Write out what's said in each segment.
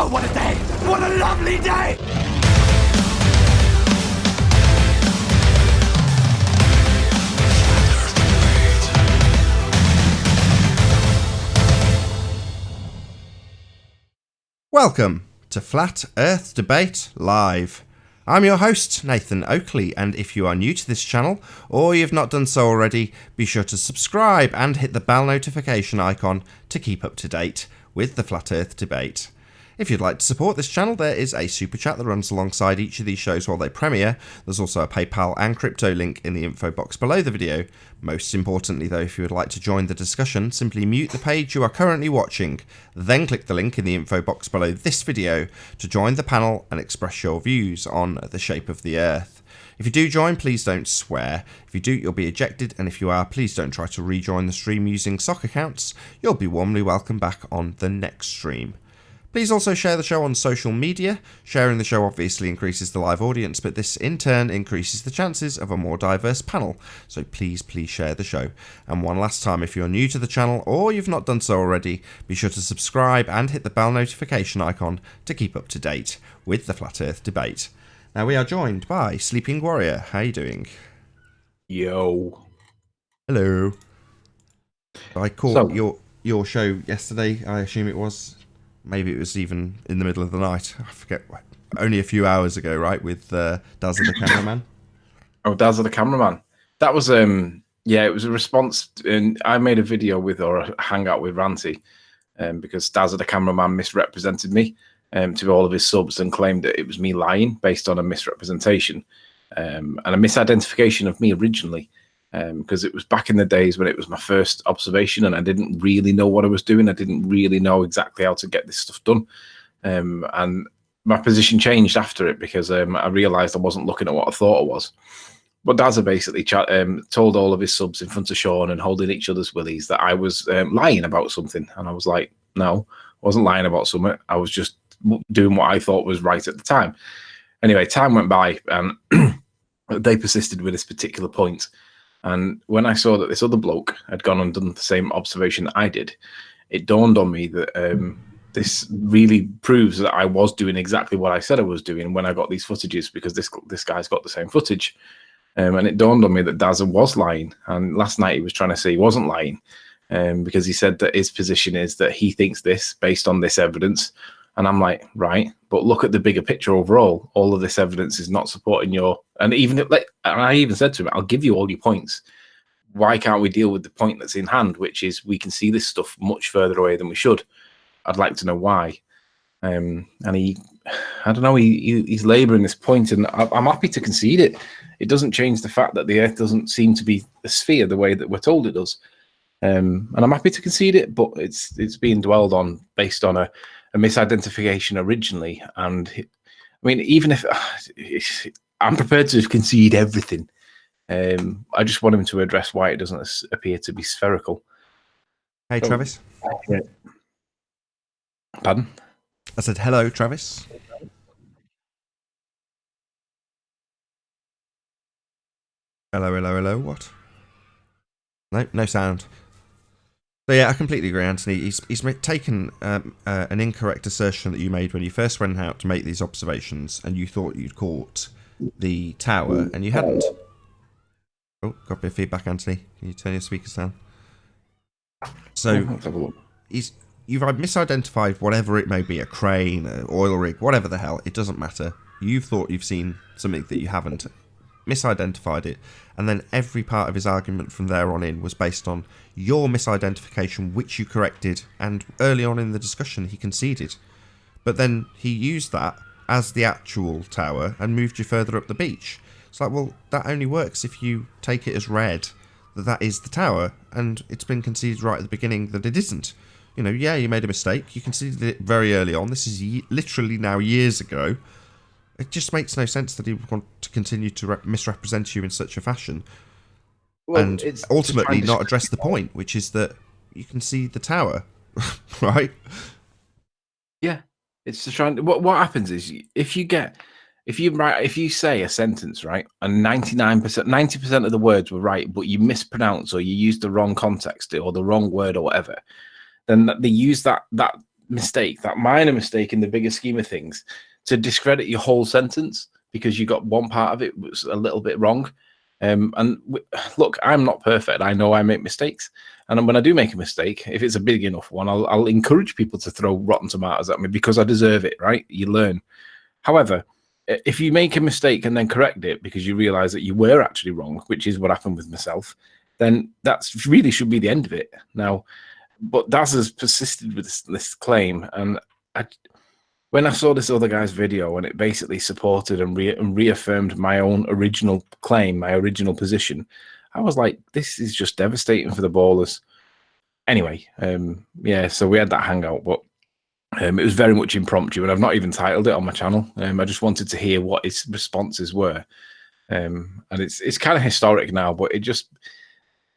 Oh, what a day! What a lovely day! Welcome to Flat Earth Debate Live. I'm your host, Nathan Oakley, and if you are new to this channel, or you've not done so already, be sure to subscribe and hit the bell notification icon to keep up to date with the Flat Earth Debate. If you'd like to support this channel, there is a super chat that runs alongside each of these shows while they premiere. There's also a PayPal and crypto link in the info box below the video. Most importantly though, if you would like to join the discussion, simply mute the page you are currently watching, then click the link in the info box below this video to join the panel and express your views on the shape of the Earth. If you do join, please don't swear. If you do, you'll be ejected, and if you are, please don't try to rejoin the stream using sock accounts. You'll be warmly welcomed back on the next stream. Please also share the show on social media. Sharing the show obviously increases the live audience, but this in turn increases the chances of a more diverse panel. So please share the show. And one last time, if you're new to the channel or you've not done so already, be sure to subscribe and hit the bell notification icon to keep up to date with the Flat Earth Debate. Now we are joined by Sleeping Warrior. How you doing? Yo. Hello. I caught your show yesterday, I assume it was. Maybe it was even in the middle of the night. I forget. Only a few hours ago, right? With Dazzle the cameraman. Oh, Dazzle the cameraman. That was yeah, it was a response. And I made a video with or a hangout with Ranty, because Dazzle the cameraman misrepresented me to all of his subs and claimed that it was me lying based on a misrepresentation and a misidentification of me originally. Because it was back in the days when it was my first observation and I didn't really know what I was doing. I didn't really know exactly how to get this stuff done. And my position changed after it because I realized I wasn't looking at what I thought I was. But Dazza basically told all of his subs in front of Sean and holding each other's willies that I was lying about something. And I was like, no, I wasn't lying about something. I was just doing what I thought was right at the time. Anyway, time went by and they persisted with this particular point. And when I saw that this other bloke had gone and done the same observation that I did, it dawned on me that this really proves that I was doing exactly what I said I was doing when I got these footages, because this guy's got the same footage. And it dawned on me that Dazza was lying. And last night he was trying to say he wasn't lying because he said that his position is that he thinks this based on this evidence. And I'm like, right, but look at the bigger picture overall. All of this evidence is not supporting your, and even and I even said to him, I'll give you all your points. Why can't we deal with the point that's in hand, which is we can see this stuff much further away than we should? I'd like to know why. And he, I don't know, he's labouring this point, and I'm happy to concede it. It doesn't change the fact that the Earth doesn't seem to be a sphere the way that we're told it does. And I'm happy to concede it, but it's being dwelled on based on a misidentification originally. And I mean, even if I'm prepared to concede everything, I just want him to address why it doesn't appear to be spherical. Hey, Travis. Yeah. Pardon? I said hello, Travis. Hello. What? No sound. So yeah, I completely agree, Anthony. He's taken an incorrect assertion that you made when you first went out to make these observations, and you thought you'd caught the tower, and you hadn't. Oh, got a bit of feedback, Anthony. Can you turn your speakers down? So you've misidentified whatever it may be, a crane, an oil rig, whatever the hell. It doesn't matter. You've thought you've seen something that you haven't. Misidentified it, and then every part of his argument from there on in was based on your misidentification, which you corrected, and early on in the discussion he conceded. But then he used that as the actual tower and moved you further up the beach. It's like, well, that only works if you take it as read that that is the tower, and it's been conceded right at the beginning that it isn't. You know, yeah, you made a mistake. You conceded it very early on. This is literally now years ago. It just makes no sense that he would want to continue to misrepresent you in such a fashion, and ultimately not address the point, which is that you can see the tower, right? Yeah, it's to try and what happens is if you say a sentence, right, and 90% of the words were right, but you mispronounce or you use the wrong context or the wrong word or whatever, then they use that mistake, that minor mistake in the bigger scheme of things, to discredit your whole sentence because you got one part of it was a little bit wrong. Look, I'm not perfect. I know I make mistakes. And when I do make a mistake, if it's a big enough one, I'll encourage people to throw rotten tomatoes at me because I deserve it, right? You learn. However, if you make a mistake and then correct it because you realize that you were actually wrong, which is what happened with myself, then that's really should be the end of it. Now, but Daz has persisted with this claim. And when I saw this other guy's video and it basically supported and reaffirmed my own original claim, my original position, I was like, this is just devastating for the ballers. Anyway, yeah, so we had that hangout, but it was very much impromptu, and I've not even titled it on my channel. I just wanted to hear what his responses were. And it's kind of historic now, but it just,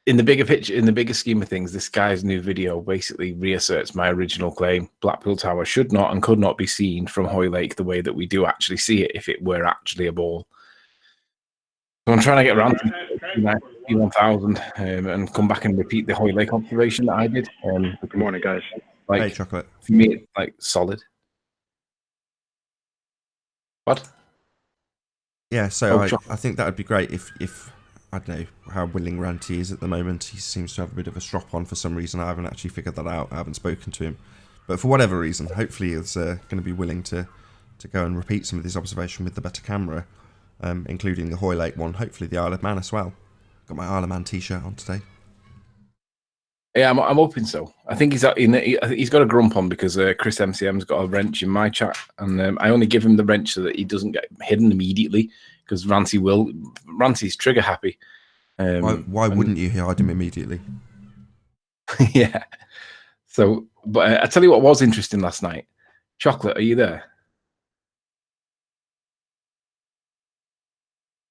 in the bigger picture, in the bigger scheme of things, this guy's new video basically reasserts my original claim. Blackpool Tower should not and could not be seen from Hoylake the way that we do actually see it if it were actually a ball. So I'm trying to get around to 1000 and come back and repeat the Hoylake observation that I did. Good morning, guys. Like, Hey, chocolate. for me, it's like solid. What? Yeah, so Oh, I think that would be great if I don't know how willing Ranty is at the moment. He seems to have a bit of a strop on for some reason. I haven't actually figured that out. I haven't spoken to him. But for whatever reason, hopefully he's going to be willing to go and repeat some of this observation with the better camera, including the Hoylake one, hopefully the Isle of Man as well. Got my Isle of Man t-shirt on today. Yeah, I'm hoping so. I think he's got a grump on because Chris MCM's got a wrench in my chat, and I only give him the wrench so that he doesn't get hidden immediately because Ranty's trigger happy. Why wouldn't you hide him immediately? Yeah. So, but I tell you what was interesting last night. Chocolate, are you there?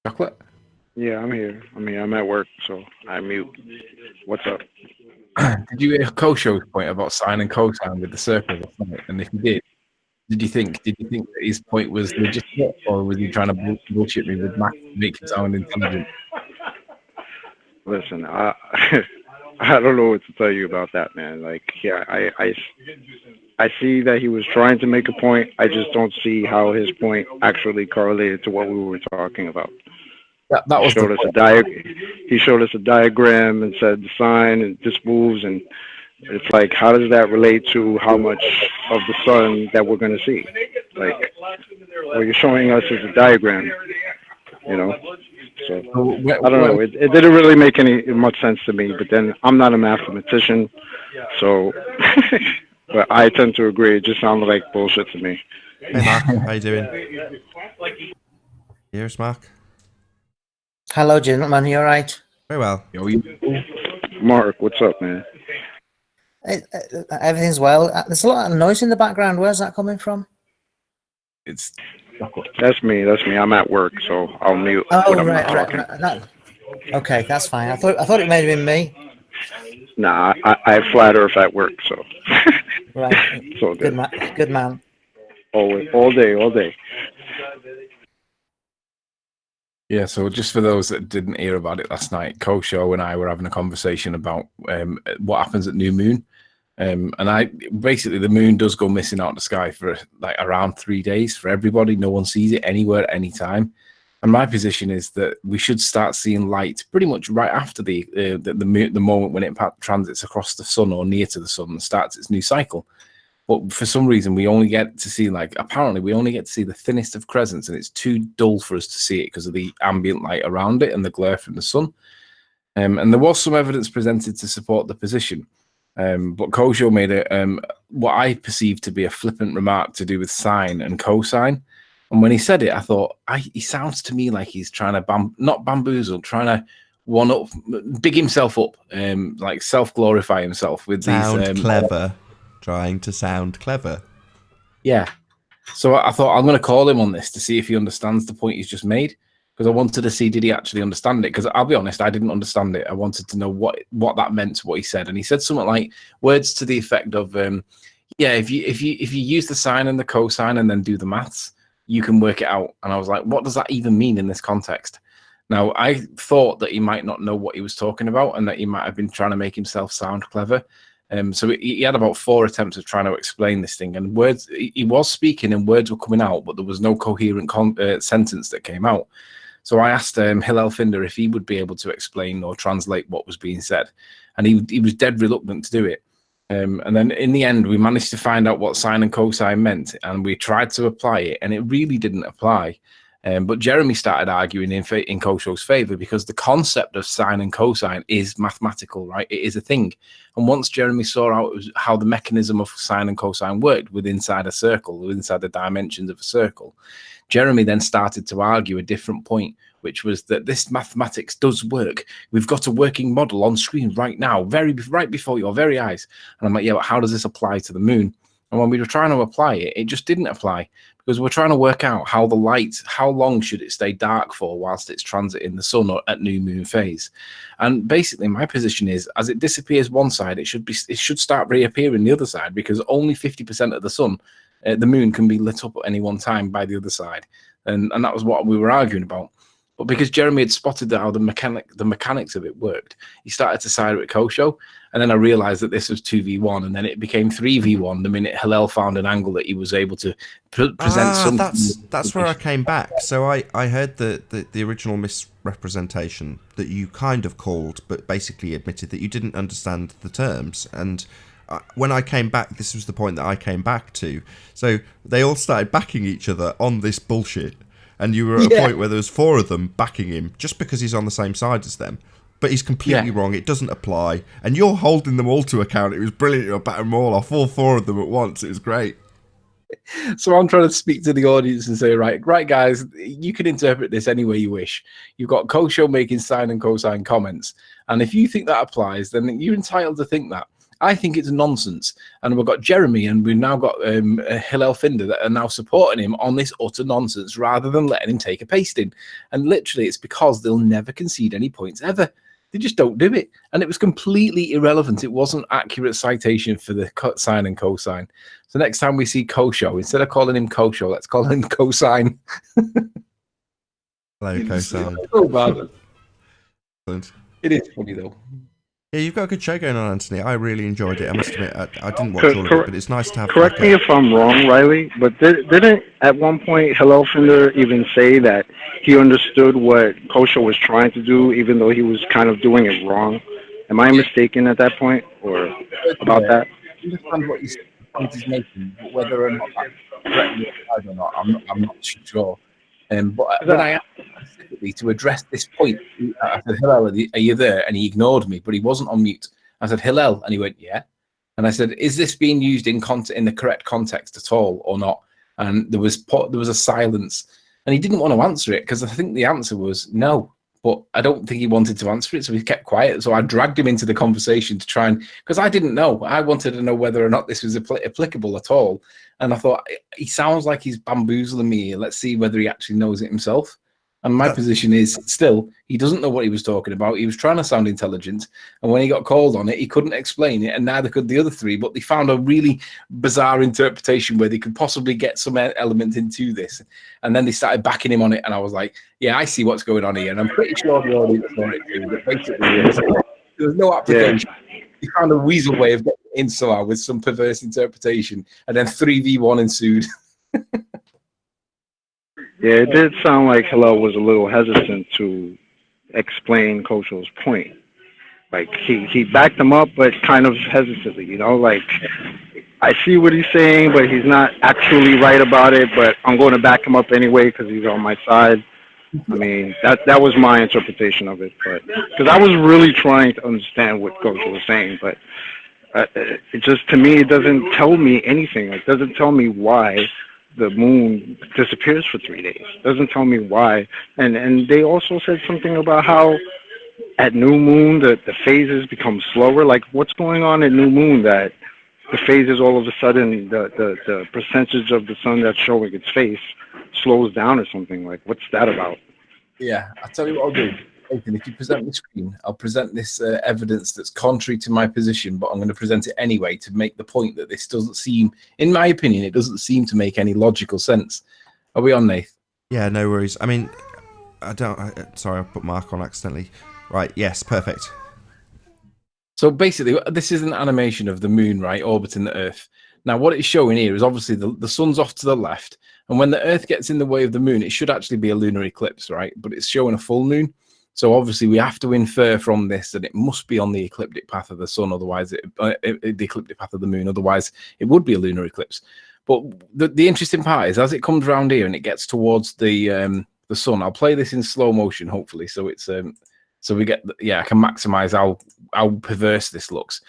Chocolate? Yeah, I'm here. I mean, I'm at work, so I mute. What's up? Did you hear Kosho's point about sign and cosign with the circle last night? And if you did you think that his point was legitimate, or was he trying to bullshit me with math to make it sound intelligent? Listen, I don't know what to tell you about that, man. Like, yeah, I see that he was trying to make a point. I just don't see how his point actually correlated to what we were talking about. That was he showed us a diagram and said the sign and this moves, and it's like, how does that relate to how much of the sun that we're going to see? Like, what you're showing us is a diagram, you know? So I don't know. It didn't really make much sense to me. But then I'm not a mathematician, so but I tend to agree. It just sounded like bullshit to me. Hey Mark, how you doing? Here's Mark. Hello, gentlemen. You all right? Very well. Mark, what's up, man? Everything's well. There's a lot of noise in the background. Where's that coming from? That's me. I'm at work, so I'll mute. Oh, right. Okay, that's fine. I thought it may have been me. Nah, I flat Earth at work, so. Right. It's all good. Good man. Always, all day. Yeah, so just for those that didn't hear about it last night, Kosho and I were having a conversation about what happens at new moon. And basically the moon does go missing out of the sky for like around 3 days for everybody. No one sees it anywhere at any time. And my position is that we should start seeing light pretty much right after the moment when it transits across the sun or near to the sun and starts its new cycle. But for some reason, we only get to see, apparently we only get to see the thinnest of crescents, and it's too dull for us to see it because of the ambient light around it and the glare from the sun. And there was some evidence presented to support the position. But Kosho made what I perceived to be a flippant remark to do with sine and cosine. And when he said it, I thought, he sounds to me like he's trying to, not bamboozle, trying to one-up, big himself up, like self-glorify himself with Sound clever. Trying to sound clever. Yeah. So I thought I'm going to call him on this to see if he understands the point he's just made, because I wanted to see, did he actually understand it? Because I'll be honest, I didn't understand it. I wanted to know what that meant, what he said. And he said something like words to the effect of, yeah, if you use the sine and the cosine and then do the maths, you can work it out. And I was like, what does that even mean in this context? Now, I thought that he might not know what he was talking about and that he might have been trying to make himself sound clever. So he had about 4 attempts of trying to explain this thing, and words he was speaking and words were coming out, but there was no coherent sentence that came out. So I asked Hillel Finder if he would be able to explain or translate what was being said, and he was dead reluctant to do it. And then in the end, we managed to find out what sine and cosine meant, and we tried to apply it, and it really didn't apply. But Jeremy started arguing in Kosho's favor because the concept of sine and cosine is mathematical, right? It is a thing. And once Jeremy saw how the mechanism of sine and cosine worked inside a circle, inside the dimensions of a circle, Jeremy then started to argue a different point, which was that this mathematics does work. We've got a working model on screen right now, right before your very eyes. And I'm like, yeah, but how does this apply to the moon? And when we were trying to apply it, it just didn't apply, because we're trying to work out how the light, how long should it stay dark for whilst it's transiting the sun or at new moon phase. And basically my position is, as it disappears one side, it should start reappearing the other side, because only 50% of the sun, the moon, can be lit up at any one time by the other side. And that was what we were arguing about. But because Jeremy had spotted how the mechanics of it worked, he started to side with Kosho. And then I realized that this was 2v1, and then it became 3v1 the minute Hillel found an angle that he was able to present something. That's where I came back. So I heard the original misrepresentation that you kind of called, but basically admitted that you didn't understand the terms. And when I came back, this was the point that I came back to. So they all started backing each other on this bullshit. And you were at a point where there was 4 of them backing him just because he's on the same side as them. But he's completely wrong. It doesn't apply. And you're holding them all to account. It was brilliant. You're batting them all off, all 4 of them at once. It was great. So I'm trying to speak to the audience and say, right, guys, you can interpret this any way you wish. You've got Kosho making sine and cosine comments. And if you think that applies, then you're entitled to think that. I think it's nonsense. And we've got Jeremy, and we've now got Hillel Finder that are now supporting him on this utter nonsense rather than letting him take a pasting. And literally, it's because they'll never concede any points ever. They just don't do it. And it was completely irrelevant. It wasn't accurate citation for the sine and cosine. So next time we see Kosho, instead of calling him Kosho, let's call him cosine. Hello, cosine. So bad. It is funny, though. Yeah, you've got a good show going on, Anthony. I really enjoyed it. I must admit, I didn't watch all of it, but it's nice to have... Correct me if I'm wrong, Riley, but didn't at one point Hillel Finder even say that he understood what Kosho was trying to do, even though he was kind of doing it wrong? Am I mistaken at that point, or about that? I understand what he's making, but whether or not that's correctly applied or not, I'm not sure. But when I asked him specifically to address this point, I said, Hillel, are you there? And he ignored me, but he wasn't on mute. I said, Hillel, and he went, yeah. And I said, is this being used in the correct context at all or not? And there was a silence, and he didn't want to answer it because I think the answer was no. But I don't think he wanted to answer it, so he kept quiet. So I dragged him into the conversation to try and, because I didn't know. I wanted to know whether or not this was applicable at all. And I thought, he sounds like he's bamboozling me. Let's see whether he actually knows it himself. And my position is still, he doesn't know what he was talking about. He was trying to sound intelligent. And when he got called on it, he couldn't explain it. And neither could the other 3. But they found a really bizarre interpretation where they could possibly get some element into this. And then they started backing him on it. And I was like, yeah, I see what's going on here. And I'm pretty sure the audience saw it too. But basically, there was no application. Yeah. He found a weasel way of getting in somehow with some perverse interpretation. And then 3v1 ensued. Yeah, it did sound like Hillel was a little hesitant to explain Kosho's point. Like, he backed him up, but kind of hesitantly, you know? Like, I see what he's saying, but he's not actually right about it, but I'm going to back him up anyway because he's on my side. I mean, that was my interpretation of it. But because I was really trying to understand what Kosho was saying, but it just, to me, it doesn't tell me anything. It doesn't tell me why the moon disappears for 3 days. Doesn't tell me why. And they also said something about how at new moon the phases become slower. Like, what's going on at new moon that the phases all of a sudden, the percentage of the sun that's showing its face slows down or something? Like, what's that about? Yeah, I'll tell you what I'll do. Nathan, if you present the screen, I'll present this evidence that's contrary to my position, but I'm going to present it anyway to make the point that this doesn't seem, in my opinion, it doesn't seem to make any logical sense. Are we on, Nath? Yeah, no worries. I mean, sorry, I put Mark on accidentally. Right, yes, perfect. So basically, this is an animation of the moon, right, orbiting the Earth. Now, what it's showing here is obviously the sun's off to the left, and when the Earth gets in the way of the moon, it should actually be a lunar eclipse, right? But it's showing a full moon. So obviously, we have to infer from this that it must be on the ecliptic path of the sun, otherwise, the ecliptic path of the moon, otherwise, it would be a lunar eclipse. But the interesting part is, as it comes around here and it gets towards the sun, I'll play this in slow motion, hopefully, so it's so we get, I can maximize how perverse this looks.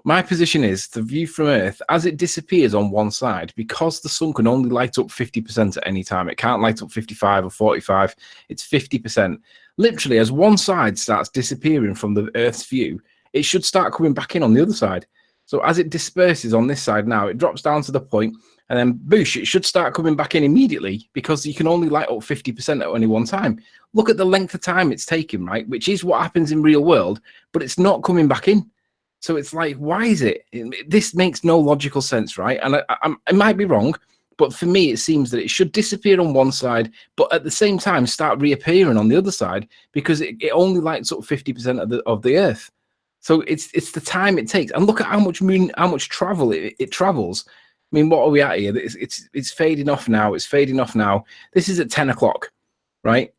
My position is the view from Earth, as it disappears on one side, because the sun can only light up 50% at any time. It can't light up 55 or 45. It's 50%. Literally, as one side starts disappearing from the Earth's view, it should start coming back in on the other side. So as it disperses on this side now, it drops down to the point, and then boosh, it should start coming back in immediately because you can only light up 50% at any one time. Look at the length of time it's taking, right? Which is what happens in real world, but it's not coming back in. So it's like, why is it? This makes no logical sense, right? And I might be wrong, but for me, it seems that it should disappear on one side, but at the same time, start reappearing on the other side because it only lights up 50% of the Earth. So it's the time it takes, and look at how much travel it travels. I mean, what are we at here? It's fading off now. It's fading off now. This is at 10 o'clock, right?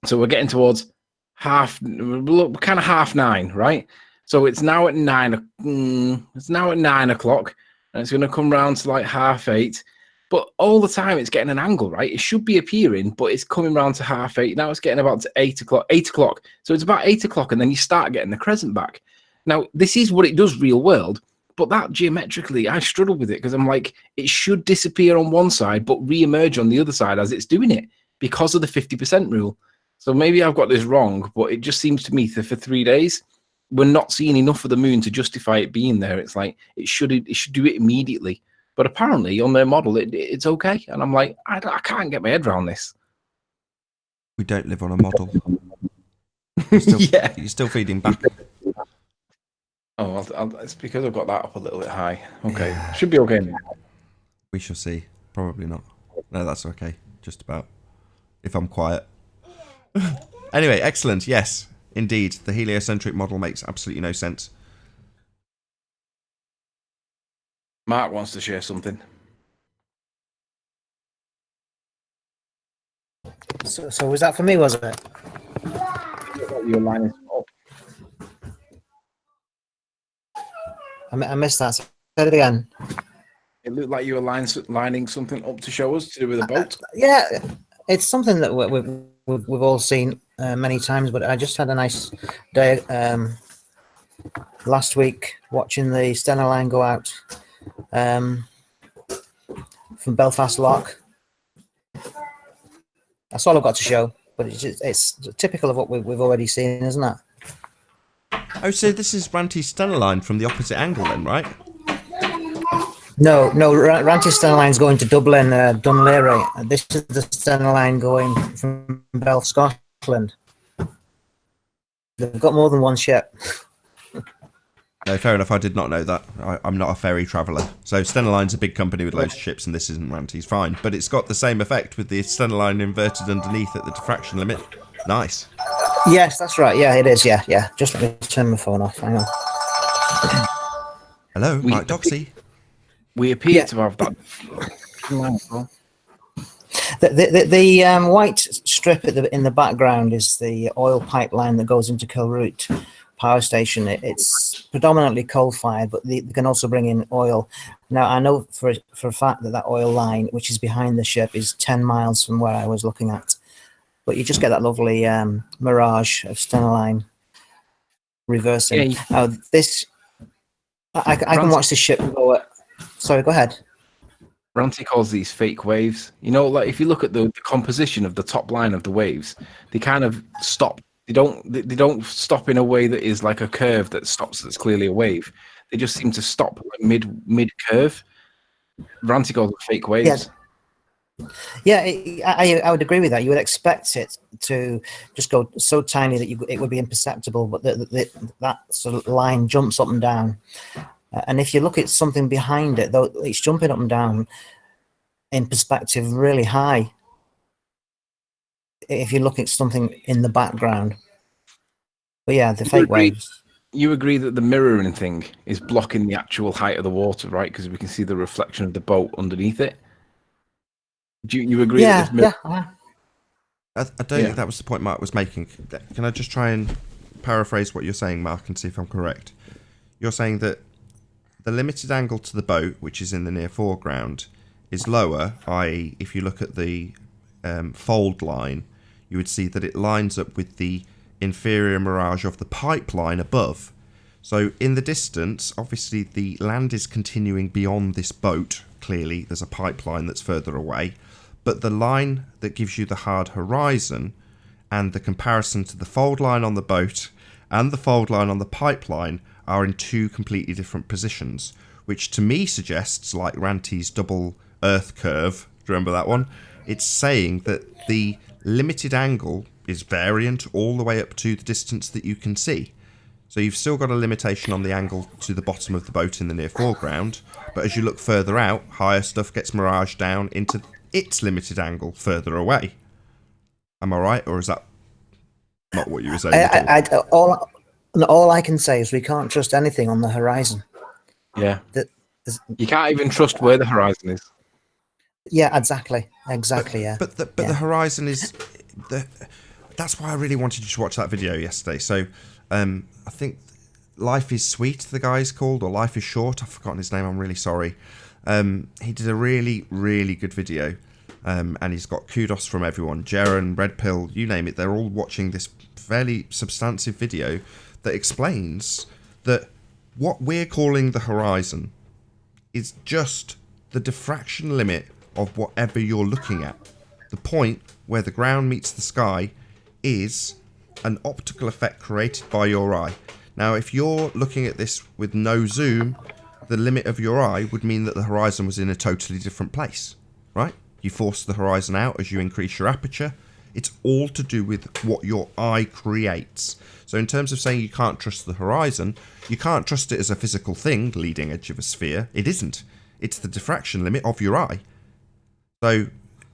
So we're getting towards kind of 9:30, right? So it's now at 9. It's now at 9 o'clock, and it's going to come round to like 8:30. But all the time, it's getting an angle, right? It should be appearing, but it's coming round to 8:30. Now it's getting about to 8 o'clock. 8 o'clock. So it's about 8 o'clock, and then you start getting the crescent back. Now this is what it does real world. But that geometrically, I struggle with it because I'm like, it should disappear on one side, but re-emerge on the other side as it's doing it because of the 50% rule. So maybe I've got this wrong, but it just seems to me that for 3 days, we're not seeing enough of the moon to justify it being there. It's like, it should do it immediately. But apparently on their model, it's okay. And I'm like, I can't get my head around this. We don't live on a model. You're still feeding back. Oh, it's because I've got that up a little bit high. Okay, yeah. Should be okay now. We shall see. Probably not. No, that's okay. Just about. If I'm quiet. Anyway, excellent. Yes, indeed. The heliocentric model makes absolutely no sense. Mark wants to share something. So was that for me, was it? Your line is up. I missed that. Say it again. It looked like you were lining something up to show us to do with a boat. Yeah, it's something that we've all seen many times, but I just had a nice day last week watching the Stena line go out from Belfast Lock. That's all I've got to show, but it's typical of what we've already seen, isn't it? Oh, so this is Ranty's Stena line from the opposite angle then, right? No, Ranty's Stena line's going to Dublin, Dunleary. This is the Stena line going from Belfast, Scotland. They've got more than one ship. No, fair enough. I did not know that. I'm not a ferry traveller. So Stena Line's a big company with loads of ships, and this isn't Ranty's. Fine. But it's got the same effect with the Stena Line inverted underneath at the diffraction limit. Nice. Yes, that's right. Yeah, it is. Yeah. Just let me turn my phone off. Hang on. Hello, Mike Doxy. We appear to have that. The white strip in the background is the oil pipeline that goes into Kilroot power station. It's predominantly coal-fired, but they can also bring in oil. Now, I know for a fact that oil line, which is behind the ship, is 10 miles from where I was looking at. But you just get that lovely mirage of Stena line reversing. Yeah, Now, this, I can watch this ship go. Sorry, go ahead. Ranty calls these fake waves. You know, like if you look at the composition of the top line of the waves, they kind of stop. They don't stop in a way that is like a curve that stops. That's clearly a wave. They just seem to stop like mid curve. Ranty calls them fake waves. Yeah. Yeah, I would agree with that. You would expect it to just go so tiny that it would be imperceptible, but that sort of line jumps up and down. And if you look at something behind it, though, it's jumping up and down in perspective really high. If you look at something in the background. But yeah, the fake waves. you agree that the mirroring thing is blocking the actual height of the water, right? Because we can see the reflection of the boat underneath it. Do you agree Yeah, that this yeah. I don't think that was the point Mark was making. Can I just try and paraphrase what you're saying, Mark, and see if I'm correct? You're saying that the limited angle to the boat, which is in the near foreground, is lower, i.e. if you look at the fold line, you would see that it lines up with the inferior mirage of the pipeline above. So in the distance, obviously the land is continuing beyond this boat. Clearly, there's a pipeline that's further away. But the line that gives you the hard horizon and the comparison to the fold line on the boat and the fold line on the pipeline are in two completely different positions, which to me suggests, like Ranty's double Earth curve, do you remember that one? It's saying that the limited angle is variant all the way up to the distance that you can see. So you've still got a limitation on the angle to the bottom of the boat in the near foreground, but as you look further out, higher stuff gets miraged down into its limited angle further away. Am I right, or is that not what you were saying? All I can say is we can't trust anything on the horizon. Yeah. You can't even trust where the horizon is. Yeah, exactly. Yeah. But the horizon is that's why I really wanted you to watch that video yesterday. So I think Life is Sweet, the guy's called, or Life is Short. I've forgotten his name. I'm really sorry. He did a really, really good video, and he's got kudos from everyone. Jaren, Red Pill, you name it. They're all watching this fairly substantive video that explains that what we're calling the horizon is just the diffraction limit of whatever you're looking at. The point where the ground meets the sky is an optical effect created by your eye. Now, if you're looking at this with no zoom, the limit of your eye would mean that the horizon was in a totally different place, right? You force the horizon out as you increase your aperture. It's all to do with what your eye creates. So in terms of saying you can't trust the horizon, you can't trust it as a physical thing, leading edge of a sphere. It isn't. It's the diffraction limit of your eye. So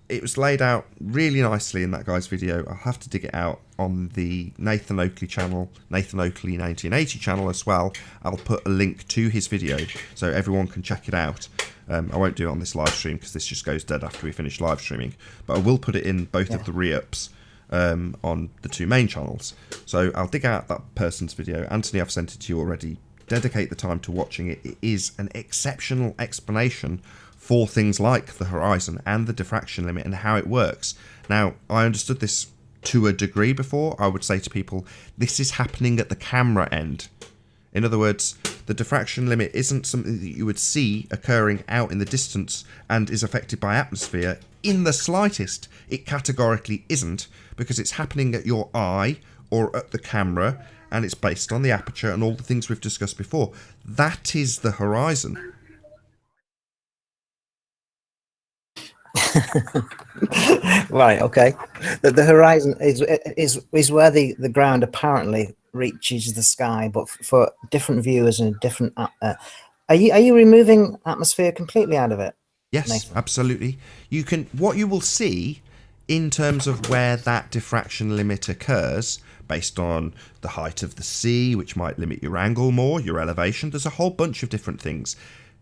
it was laid out really nicely in that guy's video. I'll have to dig it out on the Nathan Oakley channel, Nathan Oakley 1980 channel as well. I'll put a link to his video so everyone can check it out. I won't do it on this live stream because this just goes dead after we finish live streaming. But I will put it in both of the re-ups on the two main channels. So I'll dig out that person's video. Anthony, I've sent it to you already. Dedicate the time to watching it. It is an exceptional explanation for things like the horizon and the diffraction limit and how it works. Now, I understood this to a degree before. I would say to people, this is happening at the camera end. In other words, the diffraction limit isn't something that you would see occurring out in the distance and is affected by atmosphere in the slightest. It categorically isn't, because it's happening at your eye or at the camera, and it's based on the aperture and all the things we've discussed before. That is the horizon. Right, okay. The horizon is where the ground apparently reaches the sky, but for different viewers and different. Are you removing atmosphere completely out of it? Yes, Nathan? Absolutely. You can. What you will see in terms of where that diffraction limit occurs, based on the height of the sea, which might limit your angle more, your elevation. There's a whole bunch of different things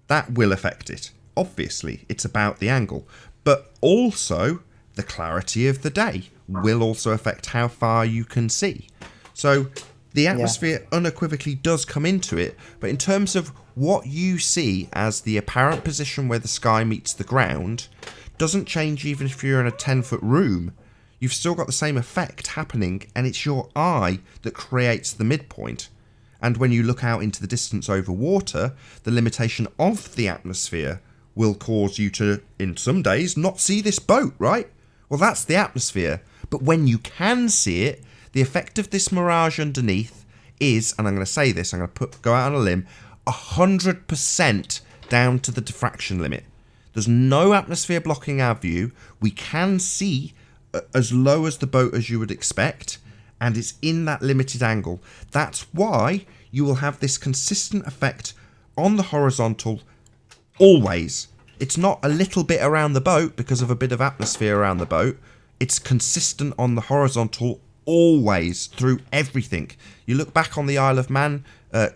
that will affect it. Obviously, it's about the angle. But also, the clarity of the day will also affect how far you can see. So the atmosphere unequivocally does come into it. But in terms of what you see as the apparent position where the sky meets the ground, doesn't change even if you're in a 10-foot room. You've still got the same effect happening, and it's your eye that creates the midpoint. And when you look out into the distance over water, the limitation of the atmosphere will cause you to, in some days, not see this boat, right? Well, that's the atmosphere. But when you can see it, the effect of this mirage underneath is, and I'm going to say this, I'm going to go out on a limb, 100% down to the diffraction limit. There's no atmosphere blocking our view. We can see as low as the boat as you would expect, and it's in that limited angle. That's why you will have this consistent effect on the horizontal always. It's not a little bit around the boat because of a bit of atmosphere around the boat. It's consistent on the horizontal always, through everything. You look back on the Isle of Man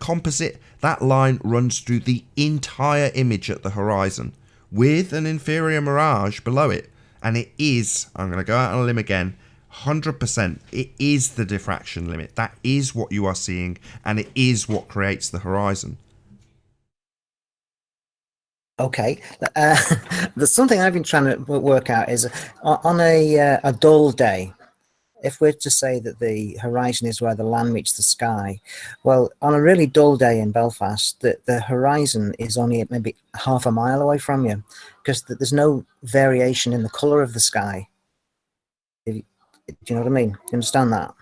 composite, that line runs through the entire image at the horizon, with an inferior mirage below it. And it is, I'm going to go out on a limb again, 100%, it is the diffraction limit. That is what you are seeing, and it is what creates the horizon. Okay, there's something I've been trying to work out is on a dull day, if we're to say that the horizon is where the land meets the sky, well, on a really dull day in Belfast, the horizon is only maybe half a mile away from you, because there's no variation in the colour of the sky. Do you know what I mean? Do you understand that?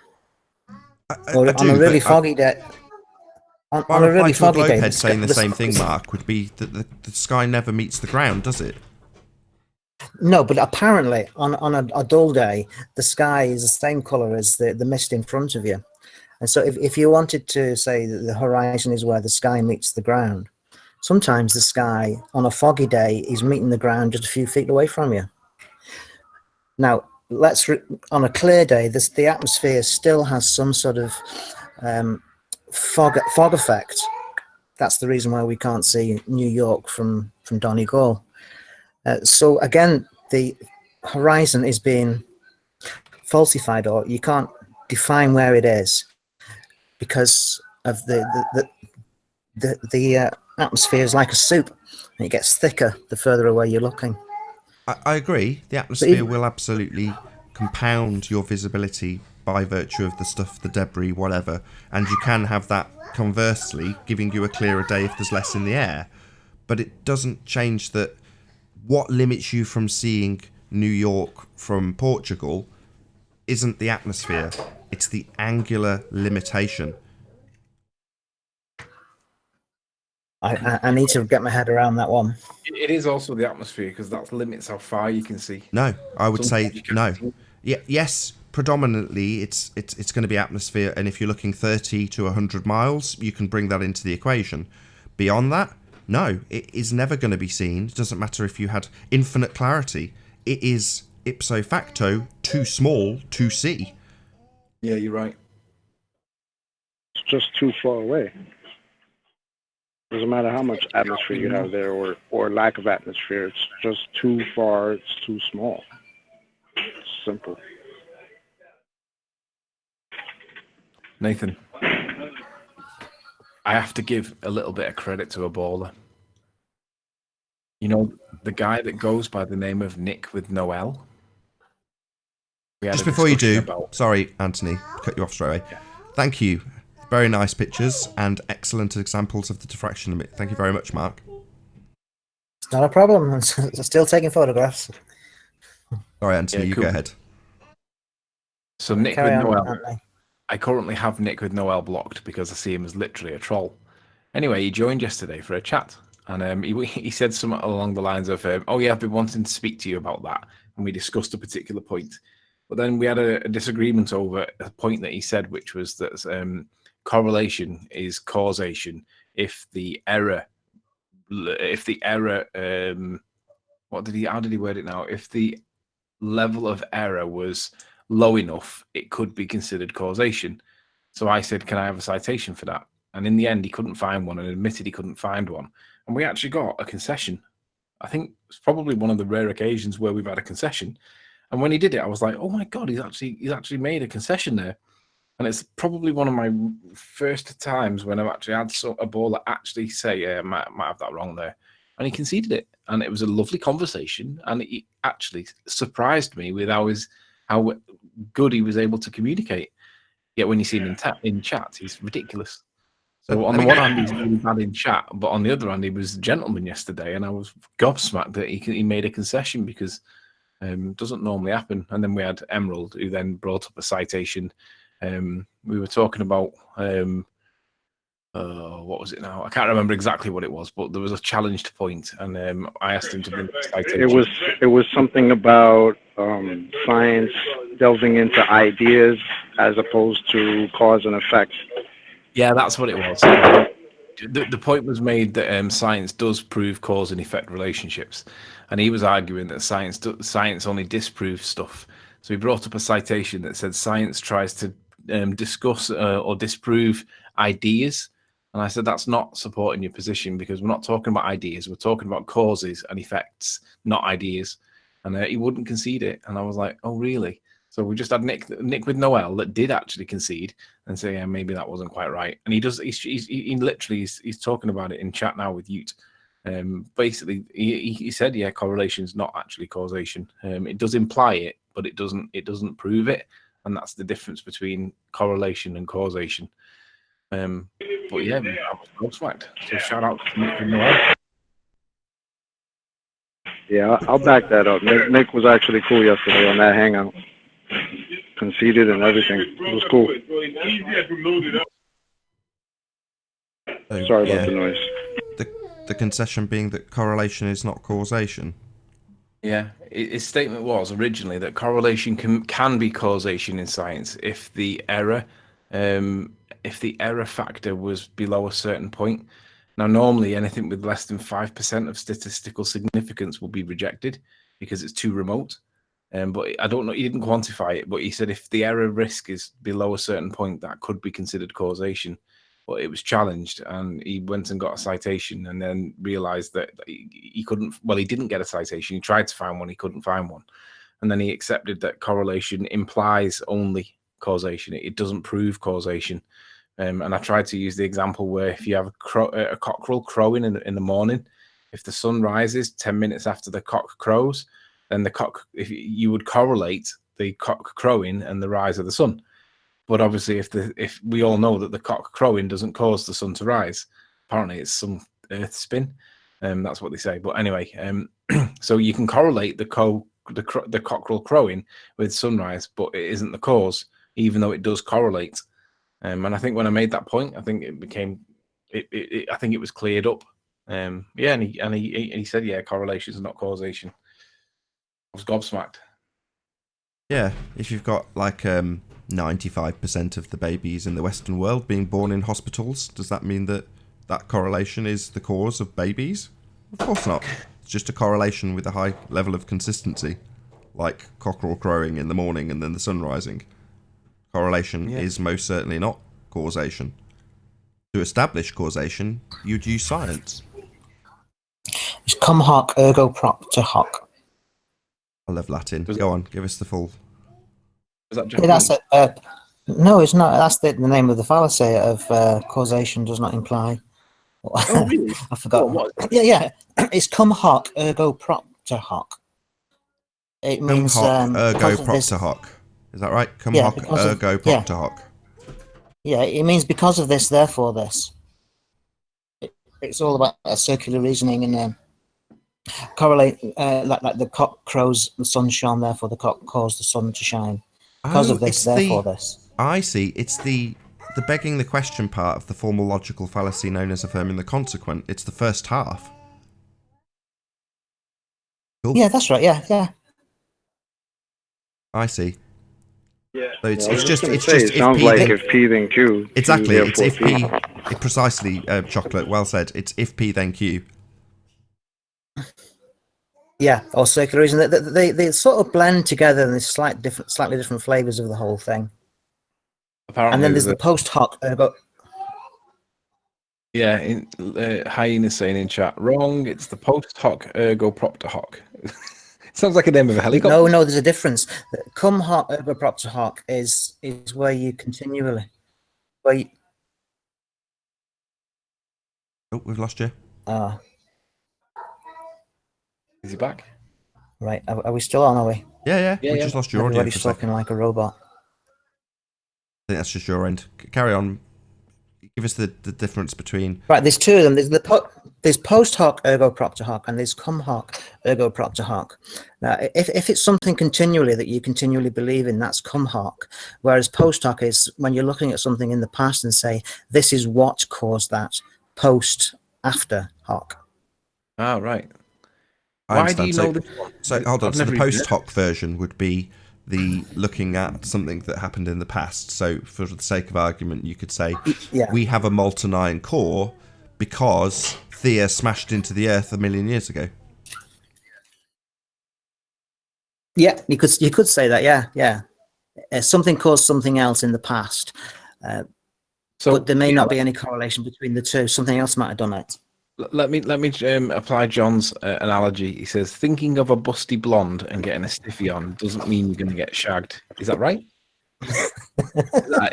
I do, on a really foggy day. My reply to a globehead saying the same thing, Mark, would be that the sky never meets the ground, does it? No, but apparently on a dull day, the sky is the same colour as the mist in front of you. And so if you wanted to say that the horizon is where the sky meets the ground, sometimes the sky on a foggy day is meeting the ground just a few feet away from you. Now, on a clear day, the atmosphere still has some sort of fog effect. That's the reason why we can't see New York from Donegal. So again, the horizon is being falsified, or you can't define where it is because of the atmosphere is like a soup, and it gets thicker the further away you're looking. I agree. The atmosphere will absolutely compound your visibility by virtue of the stuff, the debris, whatever, and you can have that conversely giving you a clearer day if there's less in the air. But it doesn't change that what limits you from seeing New York from Portugal isn't the atmosphere, it's the angular limitation. I need to get my head around that one. It is also the atmosphere, because that limits how far you can see. No, I would say no. Yeah, yes, predominantly it's going to be atmosphere, and if you're looking 30 to 100 miles, you can bring that into the equation. Beyond that, no, it is never going to be seen. It doesn't matter if you had infinite clarity. It is ipso facto too small to see. Yeah, you're right. It's just too far away. Doesn't matter how much atmosphere you have there, or lack of atmosphere. It's just too far. It's too small. It's simple. Nathan, I have to give a little bit of credit to a baller. You know, the guy that goes by the name of Nick with no L. Just before you do, sorry, Anthony, cut you off straight away. Yeah. Thank you. Very nice pictures and excellent examples of the diffraction limit. Thank you very much, Mark. It's not a problem. I'm still taking photographs. Sorry, Anthony, you cool. go ahead. So Nick with no L. I currently have Nick with no L blocked because I see him as literally a troll. Anyway, he joined yesterday for a chat, and he said something along the lines of, "Oh yeah, I've been wanting to speak to you about that," and we discussed a particular point. But then we had a disagreement over a point that he said, which was that correlation is causation if the error, how did he word it now? If the level of error was low enough, it could be considered causation. So I said, can I have a citation for that? And in the end, he couldn't find one, and admitted he couldn't find one. And we actually got a concession. I think it's probably one of the rare occasions where we've had a concession. And when he did it, I was like, oh my God, he's actually made a concession there. And it's probably one of my first times when I've actually had a baller actually say, I might have that wrong there. And he conceded it. And it was a lovely conversation. And it actually surprised me with how good he was able to communicate. Yet when you see him in chat, he's ridiculous. So on the one hand, he's really bad in chat. But on the other hand, he was a gentleman yesterday. And I was gobsmacked that he made a concession, because doesn't normally happen. And then we had Emerald, who then brought up a citation. We were talking about what was it now? I can't remember exactly what it was, but there was a challenged point, and I asked him to bring the citation. It was something about science delving into ideas as opposed to cause and effect. Yeah, that's what it was. The point was made that science does prove cause and effect relationships, and he was arguing that science only disproves stuff So he brought up a citation that said science tries to discuss or disprove ideas. And I said, that's not supporting your position, because we're not talking about ideas. We're talking about causes and effects, not ideas. And he wouldn't concede it. And I was like, oh, really? So we just had Nick with Noel that did actually concede and say, yeah, maybe that wasn't quite right. And he's talking about it in chat now with Ute. Basically, he said, yeah, correlation is not actually causation. It does imply it, but it doesn't prove it. And that's the difference between correlation and causation. But yeah, I was gobsmacked. So shout out to Nick and Noel. Yeah, I'll back that up. Nick was actually cool yesterday on that hangout. Conceded and everything. It was cool. Sorry about the noise. The concession being that correlation is not causation. Yeah, his statement was originally that correlation can be causation in science if the error factor was below a certain point. Now, normally anything with less than 5% of statistical significance will be rejected because it's too remote. But I don't know, he didn't quantify it, but he said if the error risk is below a certain point, that could be considered causation. But it was challenged, and he went and got a citation, and then realized that he couldn't. Well, he didn't get a citation. He tried to find one, he couldn't find one, and then he accepted that correlation implies only causation. It doesn't prove causation. And I tried to use the example where if you have a cockerel crowing in the morning, if the sun rises 10 minutes after the cock crows, then if you would correlate the cock crowing and the rise of the sun. But obviously, if we all know that the cock crowing doesn't cause the sun to rise, apparently it's some earth spin. That's what they say. But anyway, so you can correlate the cockerel crowing with sunrise, but it isn't the cause, even though it does correlate. And I think when I made that point, I think it became, I think it was cleared up. And he said, yeah, correlation is not causation. I was gobsmacked. Yeah, if you've got like 95% of the babies in the Western world being born in hospitals, does that mean that correlation is the cause of babies? Of course not. It's just a correlation with a high level of consistency, like cockerel crowing in the morning and then the sun rising. Correlation is most certainly not causation. To establish causation, you'd use science. It's cum hoc ergo propter hoc. I love Latin. Go on, give us the full. Is that Yeah, that's it. No, it's not. That's the name of the fallacy of causation does not imply. Oh, really? I forgot. What? Yeah. It's cum hoc ergo propter hoc. It means cum hoc ergo propter hoc. Is that right? Cum hoc ergo propter hoc. Yeah, it means because of this, therefore this. It's all about circular reasoning and correlate, like the cock crows, the sun shone, therefore the cock caused the sun to shine. Because of this, therefore this. I see. It's the begging the question part of the formal logical fallacy known as affirming the consequent. It's the first half. Cool. Yeah, that's right. Yeah. I see. Yeah. So it's it just it sounds like if P then Q. Exactly. Q, It's if P. It precisely, chocolate. Well said. It's if P then Q. Yeah, or circular reason. They sort of blend together, and there's slightly different flavors of the whole thing. Apparently, and then there's the post hoc ergo. Yeah, Hyena saying in chat, wrong. It's the post hoc ergo propter hoc. Sounds like a name of a helicopter. No, there's a difference. Cum hoc ergo propter hoc is where you continually. Oh, we've lost you. Is he back? Right, are we still on? Are we? Yeah. We just lost your audio for a Everybody's talking second. like a robot. I think that's just your end. Carry on. Give us the difference between. Right, there's two of them. There's post hoc ergo propter hoc, and there's cum hoc ergo propter hoc. Now, if it's something continually that you continually believe in, that's cum hoc. Whereas post hoc is when you're looking at something in the past and say, this is what caused that. Post after hoc. Ah, right. Why do you know this one? So hold on. So the post hoc version would be the looking at something that happened in the past. So for the sake of argument, you could say we have a molten iron core because Thea smashed into the earth 1 million years ago. Yeah, you could say that. Yeah. Something caused something else in the past, but there may not be any correlation between the two. Something else might have done it. Let me apply John's analogy. He says, thinking of a busty blonde and getting a stiffy on doesn't mean you're going to get shagged. Is that right?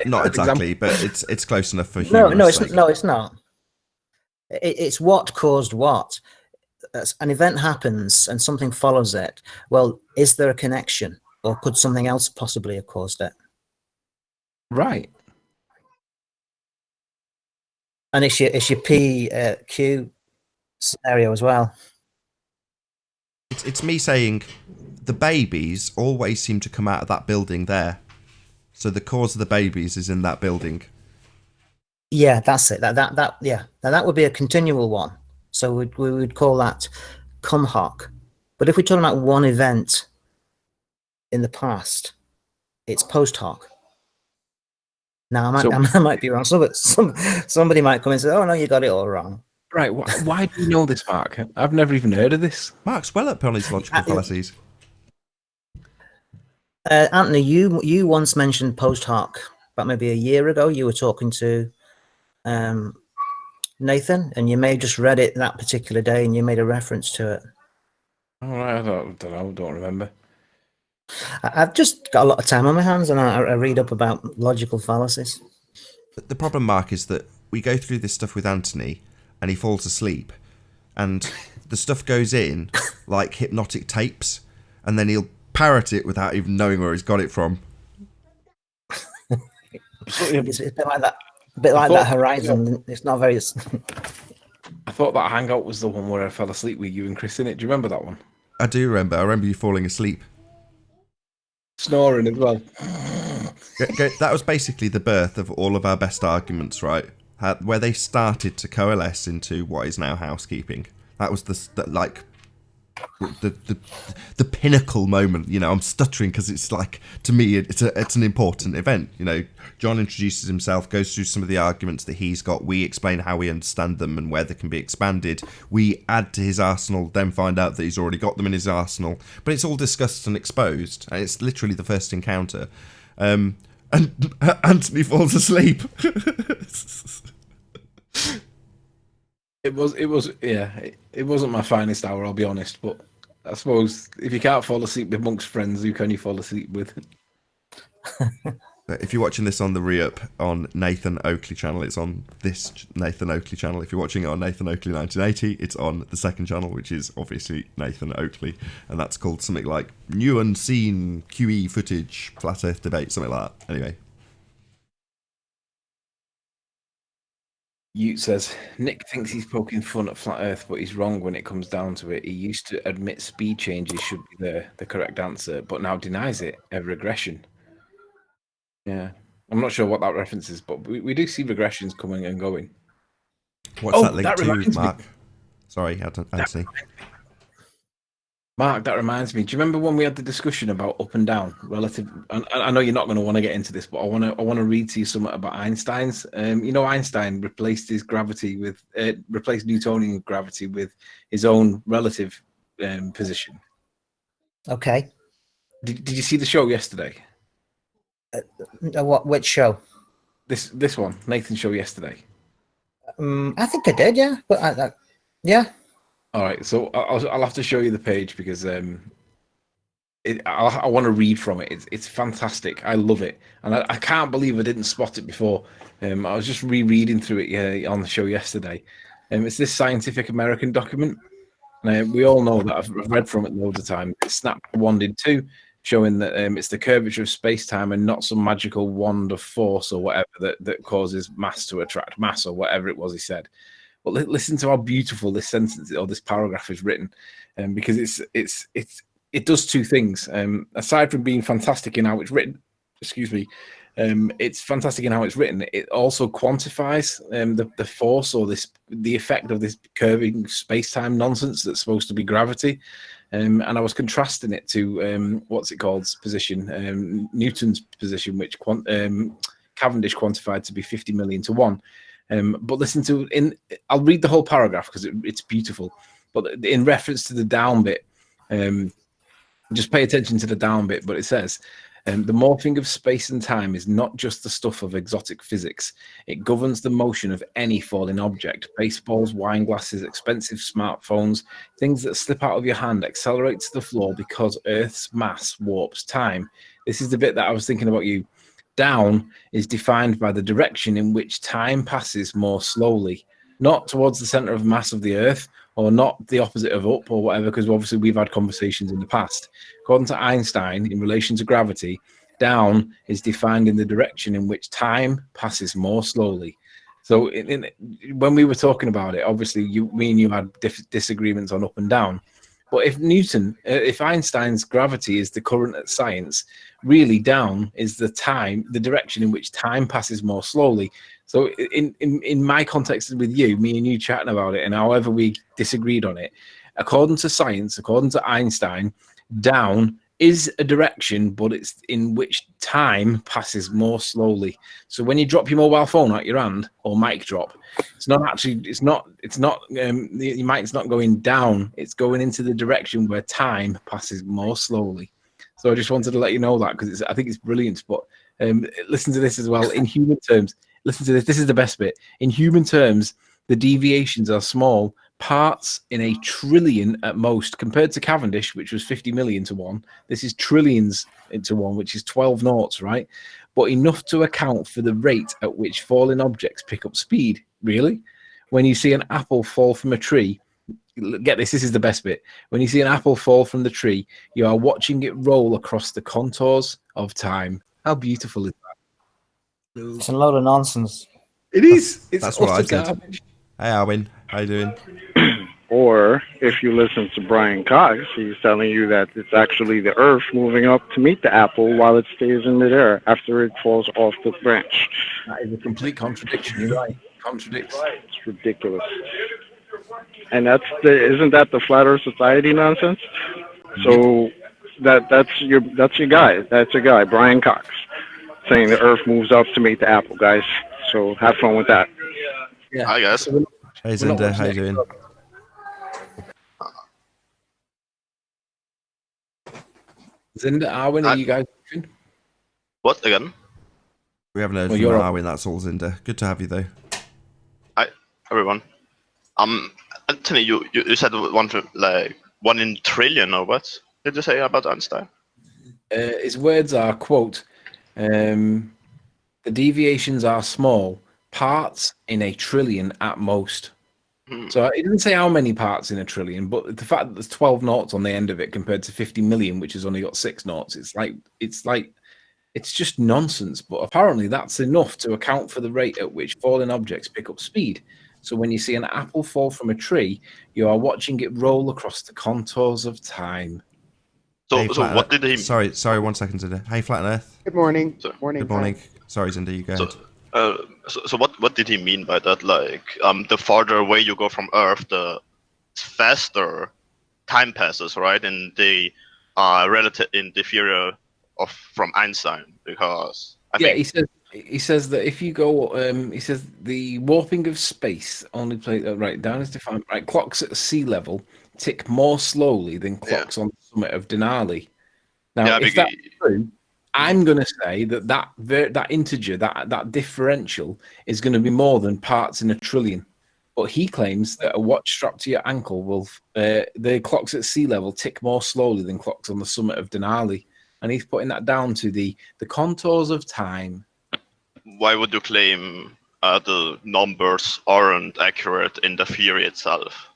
Not exactly, but it's close enough for No, humorous it's sake. no, it's not. It's what caused what. An event happens and something follows it. Well, is there a connection, or could something else possibly have caused it? Right. And it's your PQ scenario as well. It's me saying the babies always seem to come out of that building there. So the cause of the babies is in that building. Yeah, that's it. Yeah. Now that would be a continual one. So we would call that cum hoc. But if we're talking about one event in the past, it's post hoc. Now I might be wrong. Somebody might come and say, "Oh no, you got it all wrong." Right. Why do you know this, Mark? I've never even heard of this. Mark's well up on his logical fallacies. Anthony, you once mentioned post hoc about maybe a year ago. You were talking to Nathan, and you may have just read it that particular day, and you made a reference to it. All right. I don't know. Don't remember. I've just got a lot of time on my hands, and I read up about logical fallacies. The problem, Mark, is that we go through this stuff with Anthony, and he falls asleep, and the stuff goes in like hypnotic tapes, and then he'll parrot it without even knowing where he's got it from. It's a bit like that. A bit like that Horizon. It's not very. I thought that hangout was the one where I fell asleep with you and Chris in it. Do you remember that one? I do remember. I remember you falling asleep. Snoring as well. That was basically the birth of all of our best arguments, right? Where they started to coalesce into what is now housekeeping. That was the pinnacle moment. You know, I'm stuttering because it's like, to me, it's an important event. You know, John introduces himself, goes through some of the arguments that he's got. We explain how we understand them and where they can be expanded. We add to his arsenal, then find out that he's already got them in his arsenal. But it's all discussed and exposed, and it's literally the first encounter. And Anthony falls asleep. It wasn't my finest hour, I'll be honest, but I suppose if you can't fall asleep amongst friends, who can you fall asleep with? If you're watching this on the re-up on Nathan Oakley channel, it's on this Nathan Oakley channel. If you're watching it on Nathan Oakley 1980, it's on the second channel, which is obviously Nathan Oakley, and that's called something like New Unseen QE Footage Flat Earth Debate, something like that. Anyway. Ute says, Nick thinks he's poking fun at Flat Earth, but he's wrong when it comes down to it. He used to admit speed changes should be the correct answer, but now denies it, a regression. Yeah. I'm not sure what that reference is, but we do see regressions coming and going. What's that link to, Mark? Sorry, Anthony. Mark, that reminds me. Do you remember when we had the discussion about up and down relative? And I know you're not going to want to get into this, but I want to read to you something about Einstein's. You know, Einstein replaced his gravity with replaced Newtonian gravity with his own relative position. Okay. Did you see the show yesterday? Which show? This one, Nathan's show yesterday. I think I did, yeah. But yeah. All right, so I'll have to show you the page because I want to read from it. It's fantastic. I love it, and I can't believe I didn't spot it before. I was just rereading through it on the show yesterday. It's this Scientific American document. We all know that I've read from it loads of times. It's Snap Wanded 2, showing that it's the curvature of space-time and not some magical wand of force or whatever that causes mass to attract mass or whatever it was he said. But listen to how beautiful this sentence or this paragraph is written, because it does two things. Aside from being fantastic in how it's written, it's fantastic in how it's written. It also quantifies the force or the effect of this curving space-time nonsense that's supposed to be gravity. And I was contrasting it to position, Newton's position, which Cavendish quantified to be 50 million to 1. But listen to I'll read the whole paragraph because it's beautiful. But in reference to the down bit, Just pay attention to the down bit, but it says the morphing of space and time is not just the stuff of exotic physics. It governs the motion of any falling object. Baseballs, wine glasses, expensive smartphones, things that slip out of your hand accelerate to the floor because Earth's mass warps time. This is the bit that I was thinking about you. Down is defined by the direction in which time passes more slowly, not towards the center of mass of the Earth, or not the opposite of up or whatever, because obviously we've had conversations in the past. According to Einstein, in relation to gravity, down is defined in the direction in which time passes more slowly. So when we were talking about it, obviously me and you had disagreements on up and down. But if Einstein's gravity is the current at science, really down is the direction in which time passes more slowly. So in my context with you, me and you chatting about it, and however we disagreed on it, according to science, according to Einstein, down is a direction, but it's in which time passes more slowly. So when you drop your mobile phone out your hand, or mic drop, your mic's not going down, it's going into the direction where time passes more slowly. So I just wanted to let you know that, because I think it's brilliant. But listen to this as well. In human terms, listen to this. This is the best bit. In human terms, the deviations are small, parts in a trillion at most, compared to Cavendish, which was 50 million to 1. This is trillions into 1, which is 12 noughts, right? But enough to account for the rate at which falling objects pick up speed. Really? When you see an apple fall from a tree, get this is the best bit. When you see an apple fall from the tree, you are watching it roll across the contours of time. How beautiful is that? It's a load of nonsense. It is. It's That's what I utter said. garbage. Hey, Arwin. How you doing? Or if you listen to Brian Cox, he's telling you that it's actually the Earth moving up to meet the apple while it stays in midair after it falls off the branch. That is a complete contradiction. You're right. Contradicts. It's ridiculous. And isn't that the Flat Earth Society nonsense? So that's your guy. That's a guy, Brian Cox, saying the Earth moves up to meet the apple, guys. So have fun with that. Yeah. Hi guys. Hey, Zinda. How you doing? Zinda, Arwin, are you guys watching? What again? We haven't heard Well, from you're Arwin. That's all, Zinda. Good to have you, though. Hi everyone. Anthony, you said one in trillion, or what did you say about Einstein? His words are, quote, the deviations are small, parts in a trillion at most. So it didn't say how many parts in a trillion, but the fact that there's 12 noughts on the end of it compared to 50 million, which has only got 6 noughts, it's just nonsense. But apparently that's enough to account for the rate at which falling objects pick up speed. So when you see an apple fall from a tree, you are watching it roll across the contours of time. So, Hey, so Flat what Earth- did he? Sorry, 1 second, Zinda. Hey, Flat Earth. Good morning. Sorry. Good morning. Sorry, Zinda, you go ahead. So what did he mean by that? Like, the farther away you go from Earth, the faster time passes, right? In the relative in the theory from Einstein, because I think he says that if you go, he says the warping of space only play right down is defined. Right, clocks at sea level tick more slowly than clocks on the summit of Denali. Now, if that's true, I'm going to say that integer, that differential, is going to be more than parts in a trillion. But he claims that a watch strapped to your ankle will, the clocks at sea level tick more slowly than clocks on the summit of Denali. And he's putting that down to the contours of time. why would you claim the numbers aren't accurate in the theory itself?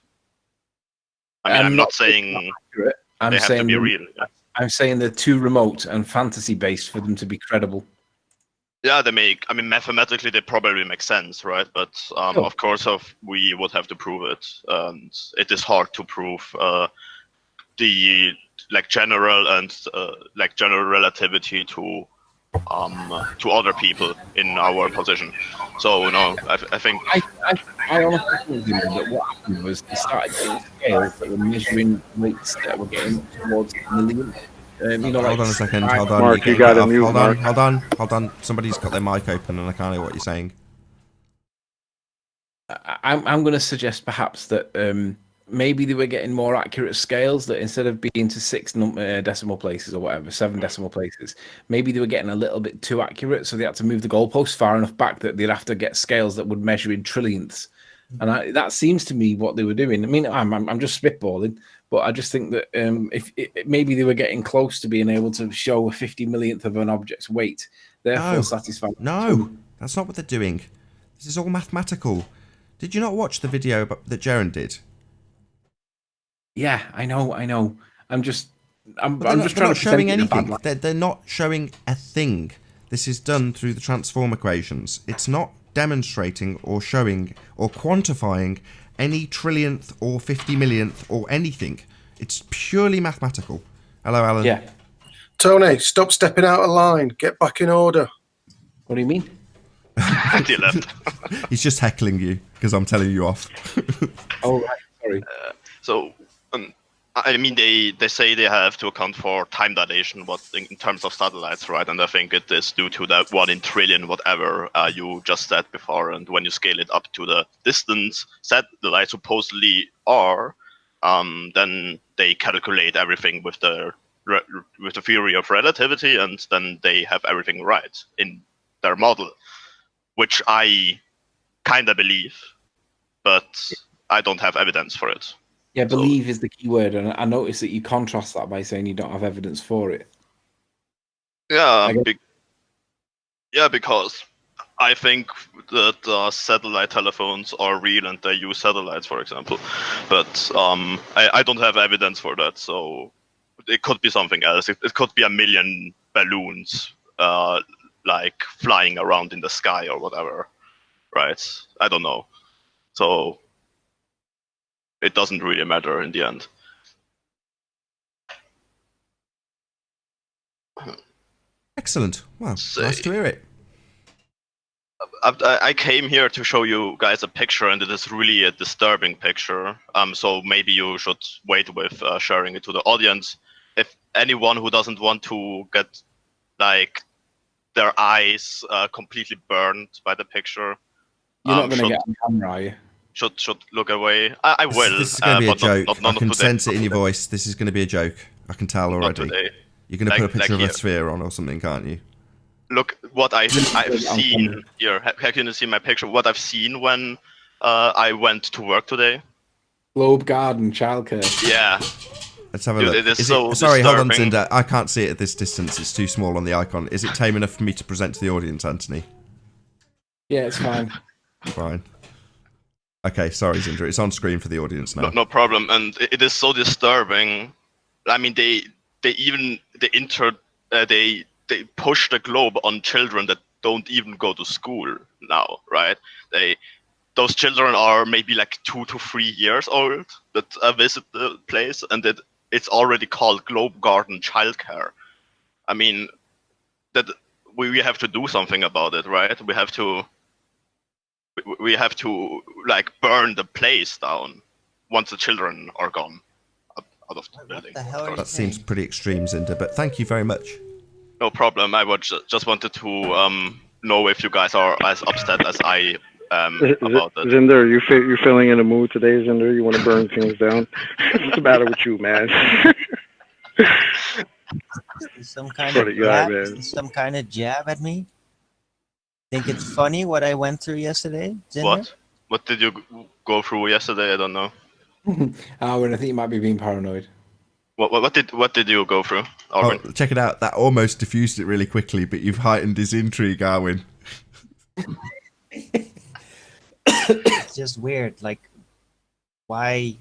I mean, I'm not saying I'm they have to be real. I'm saying they're too remote and fantasy based for them to be credible. Yeah, they make. I mean, mathematically, they probably make sense, right? But of course, we would have to prove it, and it is hard to prove the general and general relativity to other people in our position. So no, I think I honestly think that what happened was they started getting scales that were measuring rates that were getting towards a million. Hold on a second. Hold on. Mark, you got to mute, Mark. Hold on. Somebody's got their mic open and I can't hear what you're saying. I'm going to suggest perhaps that maybe they were getting more accurate scales, that instead of being to 6 decimal places or whatever, 7 decimal places, maybe they were getting a little bit too accurate, so they had to move the goalposts far enough back that they'd have to get scales that would measure in trillionths. And that seems to me what they were doing. I mean, I'm just spitballing, but I just think that maybe they were getting close to being able to show a 50 millionth of an object's weight, therefore satisfying. No, that's not what they're doing. This is all mathematical. Did you not watch the video that Jaren did? Yeah, I know. I'm just They're trying to not showing present it in a bad anything. light. They're not showing a thing. This is done through the transform equations. It's not demonstrating or showing or quantifying any trillionth or 50 millionth or anything. It's purely mathematical. Hello, Alan. Yeah. Tony, stop stepping out of line. Get back in order. What do you mean? And he left. He's just heckling you because I'm telling you off. Oh, right. Sorry. So, I mean, they say they have to account for time dilation, what in terms of satellites, right? And I think it is due to that 1 in trillion, whatever you just said before. And when you scale it up to the distance satellites supposedly are, then they calculate everything with the theory of relativity, and then they have everything right in their model, which I kind of believe, but I don't have evidence for it. Yeah, believe is the key word, and I noticed that you contrast that by saying you don't have evidence for it. Yeah, because I think that satellite telephones are real and they use satellites, for example. But I don't have evidence for that, so it could be something else. It could be a million balloons like flying around in the sky or whatever, right? I don't know. So it doesn't really matter in the end. Excellent. Well, nice to hear it. I came here to show you guys a picture, and it is really a disturbing picture. So maybe you should wait with sharing it to the audience. If anyone who doesn't want to get like their eyes completely burned by the picture, You're not going to get on camera, are you? Should look away. I will. This is going to be a joke. Not I can today, sense it in not your today. voice. This is going to be a joke. I can tell already. Not today. You're going to put a picture of here. a sphere on or something, can't you? Look what I've seen here. Can you see my picture? What I've seen when I went to work today. Globe Garden, childcare. Yeah. Let's have a Dude, look. it is Sorry, disturbing. hold on, Cinder. I can't see it at this distance. It's too small on the icon. Is it tame enough for me to present to the audience, Anthony? Yeah, it's fine. Fine. Okay, sorry, Cinder. It's on screen for the audience now. No problem. And it is so disturbing. I mean, they push the globe on children that don't even go to school now, right? Those children are maybe like 2 to 3 years old that visit the place, and it's already called Globe Garden Childcare. I mean, that we have to do something about it, right? We have to like burn the place down once the children are gone out of the building. the hell are you That seems pretty extreme, Cinder, but thank you very much. No problem. I was just wanted to know if you guys are as upset as I am about it. Zinder, you're feeling in a mood today, Zinder? You want to burn things down? What's the matter with you, man? Some kind What of a guy, jab? man. Is this some kind of jab at me? Think it's funny what I went through yesterday, Zinder? What did you go through yesterday? I don't know. And I think you might be being paranoid. What did you go through, Oh, Arwin? check it out. That almost diffused it really quickly, but you've heightened his intrigue, Arwin. It's just weird. Like, why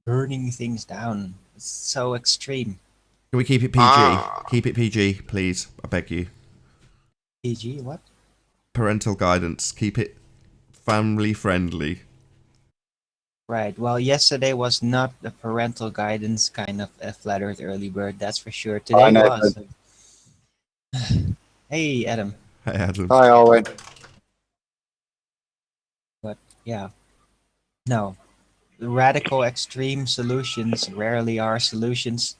burning things down? It's so extreme. Can we keep it PG? Keep it PG, please. I beg you. PG, what? Parental guidance. Keep it family friendly. Right. Well, yesterday was not a parental guidance kind of a flat earth early bird, that's for sure. Today was. Hey, Adam. Hey, Adam. Hi, Owen. But yeah. No. Radical extreme solutions rarely are solutions.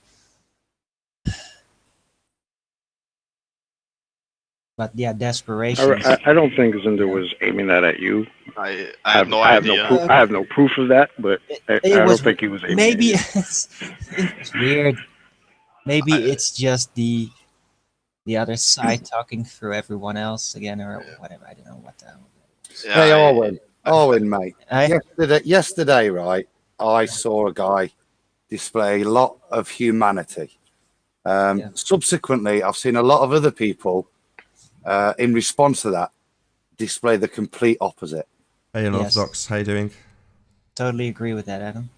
But yeah, desperation. I don't think Zinder was aiming that at you. I have no I have idea. I have no proof of that, but I don't think he was aiming maybe at you. it's weird. Maybe it's just the other side talking through everyone else again, or whatever. I don't know what the hell. Yeah, Hey, Owen, mate. I- Yesterday, right, I saw a guy display a lot of humanity. Yeah. Subsequently, I've seen a lot of other people, in response to that, display the complete opposite. Hey, Unorthodox, how you doing? Totally agree with that, Adam.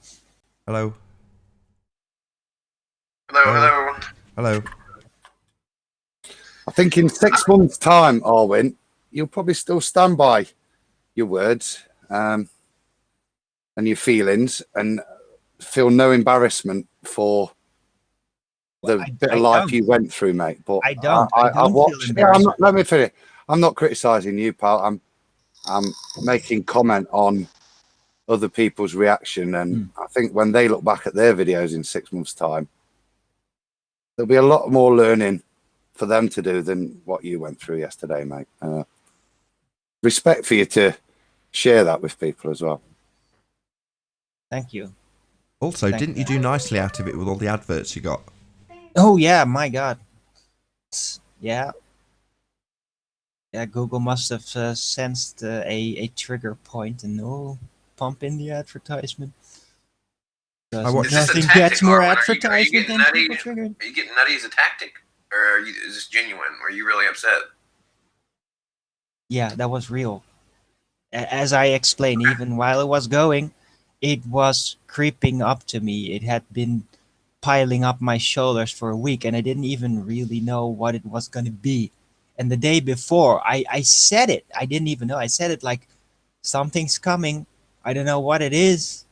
Hello. Hello. Hello. I think in 6 months' time, Arwin, you'll probably still stand by your words and your feelings and feel no embarrassment for the bit of life you went through, mate. But I don't. I watched. Feel Yeah, embarrassed. let me finish. I'm not criticizing you, pal. I'm making comment on other people's reaction, and I think when they look back at their videos in 6 months' time, there'll be a lot more learning for them to do than what you went through yesterday, mate. Respect for you to share that with people as well. Thank you. Also, didn't you do nicely out of it with all the adverts you got? Oh yeah, my God. Yeah. Yeah, Google must have sensed a trigger point and pump in the advertisement. I watched- Is this a Nothing tactic, gets more Arwen? Are you advertisement getting than nutty? people triggered. Are you getting nutty as a tactic, or is this genuine? Were you really upset? Yeah, that was real. As I explained, even while it was going, it was creeping up to me. It had been piling up my shoulders for a week, and I didn't even really know what it was going to be. And the day before, I said it. I didn't even know. I said it like, something's coming. I don't know what it is,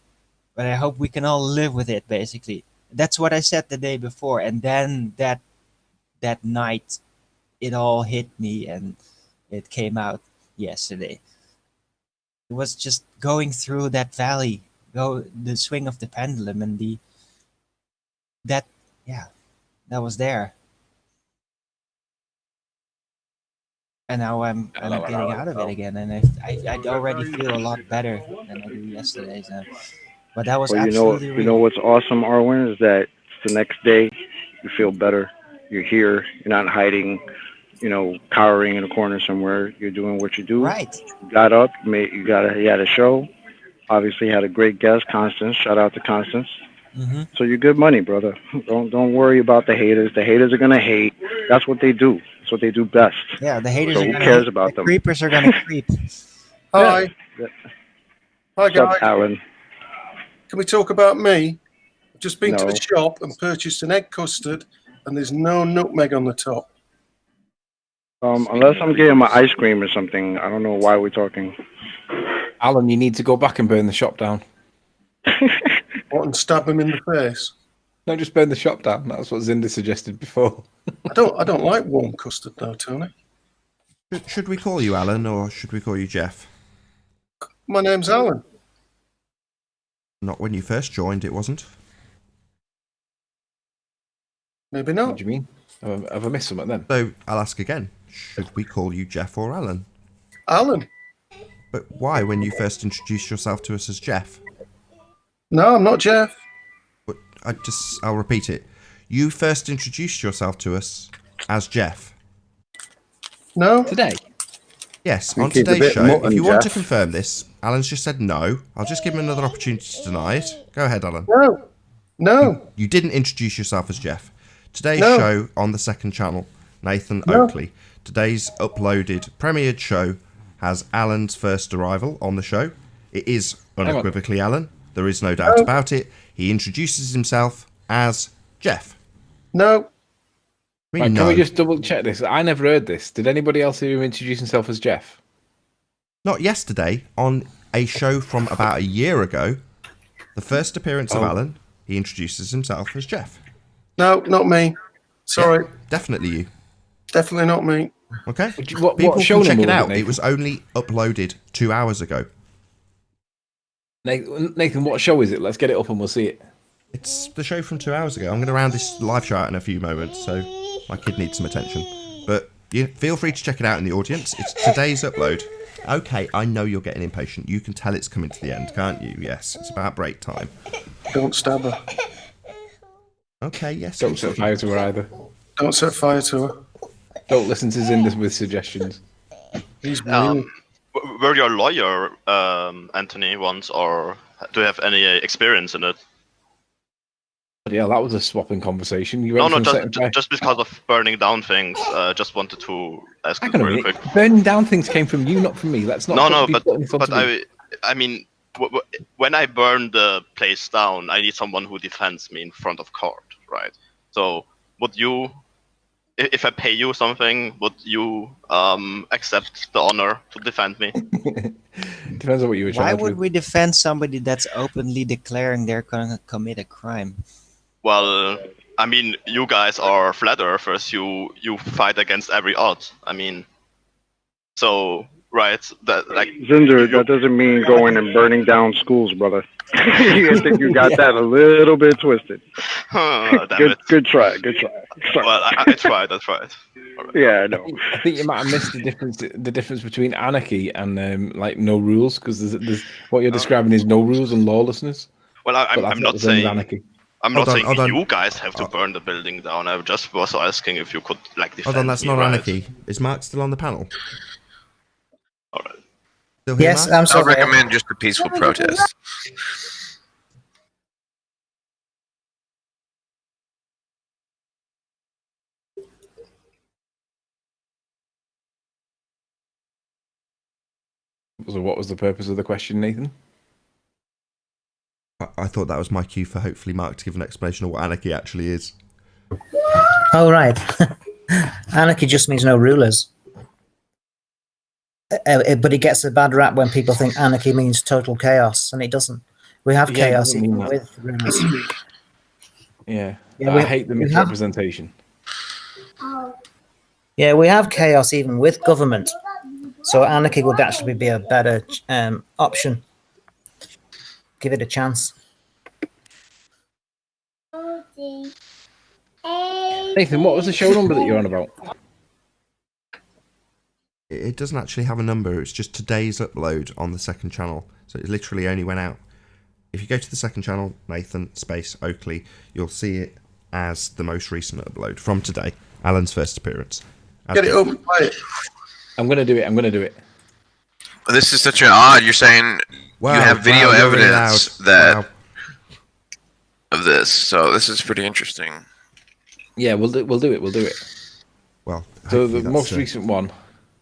but I hope we can all live with it, basically. That's what I said the day before. And then that night, it all hit me, and it came out yesterday. It was just going through that valley, the swing of the pendulum, and that was there. And now I'm getting out of it again, and I already feel a lot better than I do yesterday. So, but that was Well, absolutely you real. know what's awesome, Arwen, is that it's the next day. You feel better. You're here. You're not hiding. Cowering in a corner somewhere. You're doing what you do. Right. You got up. You had a show. Obviously, had a great guest, Constance. Shout out to Constance. Mm-hmm. So you're good money, brother. Don't worry about the haters. The haters are gonna hate. That's what they do. That's what they do best. Yeah, the haters So are who gonna cares hate. about The them? creepers are gonna creep. Hi. Yeah. Hi, What's up, guys. Alan? Can we talk about me? I've just been to No. the shop and purchased an egg custard, and there's no nutmeg on the top. Unless I'm getting my ice cream or something, I don't know why we're talking. Alan, you need to go back and burn the shop down. What, and stab him in the face? No, just burn the shop down. That's what Zinda suggested before. I don't like warm custard though, Tony. Should we call you Alan or should we call you Jeff? My name's Alan. Not when you first joined, it wasn't. Maybe What not. do you mean? Have I missed something then? So I'll ask again. Should we call you Jeff or Alan? Alan. But why when you first introduced yourself to us as Jeff? No, I'm not Jeff. But I'll repeat it. You first introduced yourself to us as Jeff. No. Today? Yes, You on keep a today's bit show. mutton, If you want to Jeff. confirm this, Alan's just said no. I'll just give him another opportunity to deny it. Go ahead, Alan. No. No. You didn't introduce yourself as Jeff. Today's No. show on the second channel, Nathan No. Oakley. Today's uploaded, premiered show has Alan's first arrival on the show. It is unequivocally Alan. There is no doubt about it. He introduces himself as Jeff. No. Right, no. Can we just double check this? I never heard this. Did anybody else hear him introduce himself as Jeff? Not yesterday, on a show from about a year ago. The first appearance of Alan, he introduces himself as Jeff. No, not me. Sorry. Yeah, definitely you. Definitely not me. Okay? What People show can check number it was out. Nathan? It was only uploaded 2 hours ago. Nathan, what show is it? Let's get it up and we'll see it. It's the show from 2 hours ago. I'm going to round this live show out in a few moments, so my kid needs some attention. But You feel free to check it out in the audience. It's today's upload. Okay, I know you're getting impatient. You can tell it's coming to the end, can't you? Yes, it's about break time. Don't stab her. Okay, yes. Don't set fire to her either. Don't set fire to her. Don't listen to Zinda with suggestions. He's mean. Were you a lawyer, Anthony, once, or do you have any experience in it? Yeah, that was a swapping conversation. You No, went no, from setting fire- just because of burning down things. Just wanted to ask Hang on a really minute. quick. Burning down things came from you, not from me. Let's not. No, be putting this onto but me. I mean, when I burn the place down, I need someone who defends me in front of court, right? So, would you, if I pay you something, would you accept the honor to defend me? Depends on what you were Why charged would with. we defend somebody that's openly declaring they're going to commit a crime? Well, I mean, you guys are flat earthers. You fight against every odd. I mean, so right, that like Zinder, that doesn't mean going and burning down schools, brother. I think you got that a little bit twisted. damn it. Good try. Good try. Sorry. Well, I tried. All right. Yeah, I know. I think you might have missed the difference between anarchy and like no rules, because there's what you're describing is no rules and lawlessness. Well, I'm not the same as saying anarchy. I'm not saying hold on. you guys have to burn the building down. I just was asking if you could like defend Hold on, that's me, not right? anarchy. Is Mark still on the panel? All right. Still here, Yes, Mark? I'm I sorry. recommend just a peaceful protest. So what was the purpose of the question, Nathan? I thought that was my cue for hopefully Mark to give an explanation of what anarchy actually is. Oh, right. Anarchy just means no rulers. But it gets a bad rap when people think anarchy means total chaos, and it doesn't. We have Yeah, it chaos doesn't mean even that. with rulers. Yeah, Yeah, I we- hate the we have- misrepresentation. Yeah, we have chaos even with government. So anarchy would actually be a better option. Give it a chance. Nathan, what was the show number that you're on about? It doesn't actually have a number. It's just today's upload on the second channel. So it literally only went out. If you go to the second channel, Nathan space Oakley, you'll see it as the most recent upload from today. Alan's first appearance. Get it open, play it. I'm gonna do it. This is such an odd. You're saying Wow, you have video wow, you're really evidence loud. that Wow. of this, so this is pretty interesting. Yeah, we'll do it. Well, So hopefully the that's, most recent one,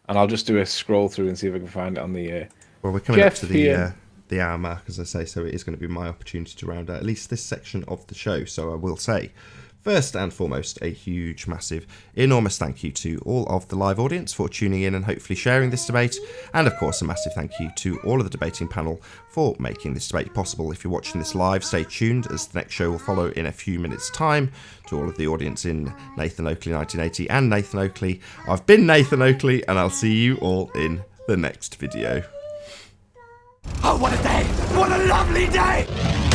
and I'll just do a scroll through and see if I can find it on the. well, we're coming up Jeff to here. the hour mark, as I say, so it is going to be my opportunity to round out at least this section of the show. So I will say, first and foremost, a huge, massive, enormous thank you to all of the live audience for tuning in and hopefully sharing this debate. And of course, a massive thank you to all of the debating panel for making this debate possible. If you're watching this live, stay tuned as the next show will follow in a few minutes' time. To all of the audience in Nathan Oakley 1980 and Nathan Oakley, I've been Nathan Oakley, and I'll see you all in the next video. Oh, what a day! What a lovely day!